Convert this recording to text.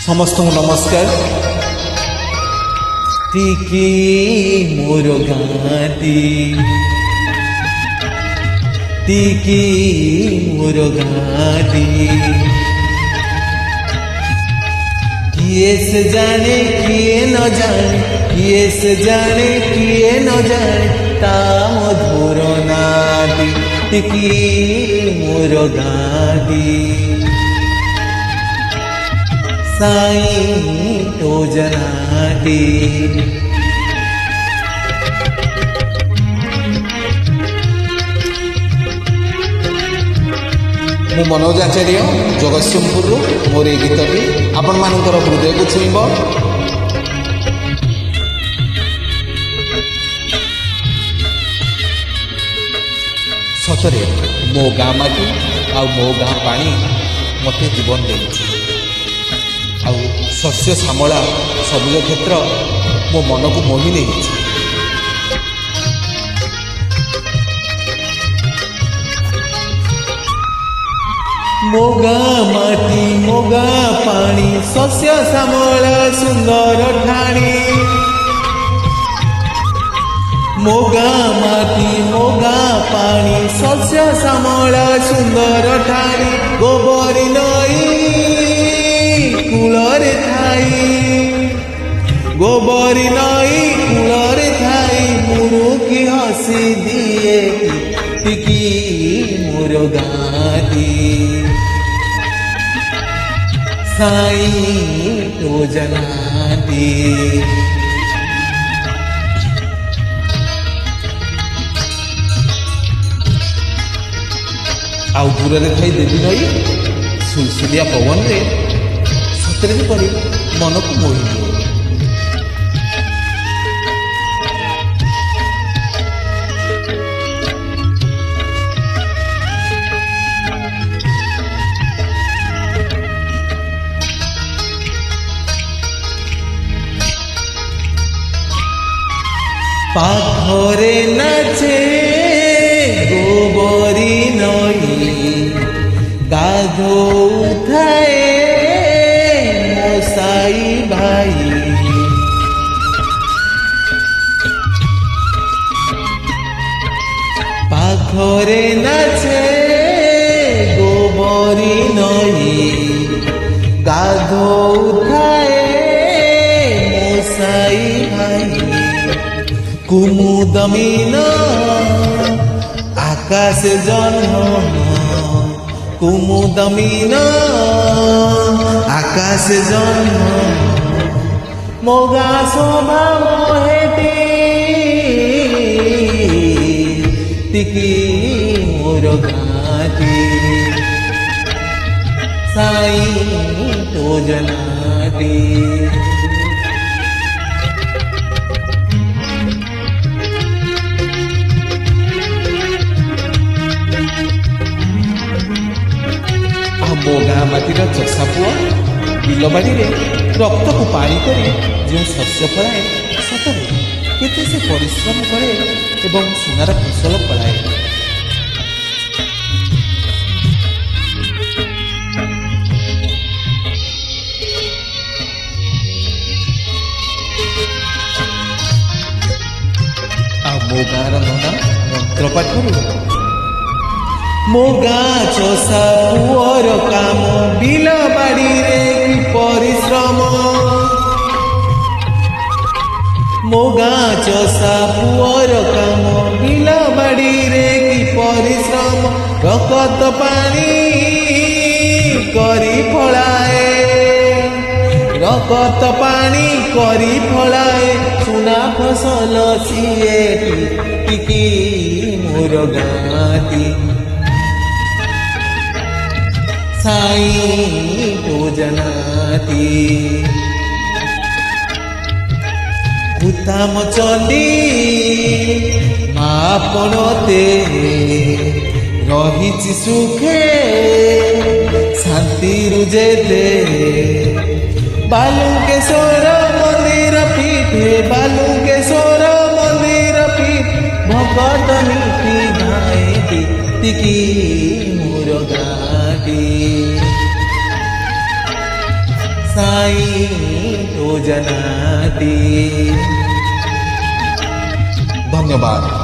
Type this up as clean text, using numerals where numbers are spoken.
समस्त नमस्कार। टिकी मोर गाँटी टिकी मोर गाँटी किए से जाने किए न जाने किए से जाने किए न जाने ता मधुर नाटी टिकी मोर गाँटी साई तो जनाटी मु मनोज आचार्य जगतसिंहपुर मोर ये गीतटी आपण मानकर हृदय को छुईब। सतरे मो गाँ माटी आ मो गाँ पानी मते जीवन देउछि आ शस्य श्यामला सबुज क्षेत्र मो मन को मोहि नहीं। मोगा माटी मोगा पानी शस्य श्यामला सुंदर ठाणी मोगा माटी मोगा पानी शस्य श्यामला सुंदर ठाणी गोबरी नई कूलरे थाई गोबरी नई कूलरे थाई मुरुकी हसी दिए टिकी मोर गाँटी साई तो जनाटी आउ दूर खाई देवी नई सुलसुलिया पवन रे सतरे परी मन को मोहि पाखरे नाचे गोबरी नई गाधोउथाए मो साई भाई पाखरे नाचे गोबरी नई गाधोउथाए मो साई भाई कुमुदमीन आकाश जन्म कुमुदमीन आकाश जन्म मोगा शोभा मोहेती टिकी मोर गाँटी साई तो जनाटी मो गाँ माटीर चषा पुआ बिलबाड़ी रक्त को पानी कर जो शस्य फलाए सतरे केते से परिश्रम करे एवं सुनार फसल फलाए। आ मो गाँर नना मंत्र पाठरू मो गाँ चषा पुअर काम बिल बाड़ी रे कि परिश्रम मो गाँ चषा पुअर काम बिल बाड़ी रे कि परिश्रम रकत पानी करी फलाए रकत पानी करी फलाए सुना फसल सिए टिकी मोर गाँटी साई तो जनाटी उत्तम चंडी मापनते रही सुखे शांति रुजेते बालुकेश्वर मंदिर पीठे बालुकेश्वर मंदिर पीठ भगत नीति गाए टिकी मोर गाँटी साईं तो जनाती। धन्यवाद।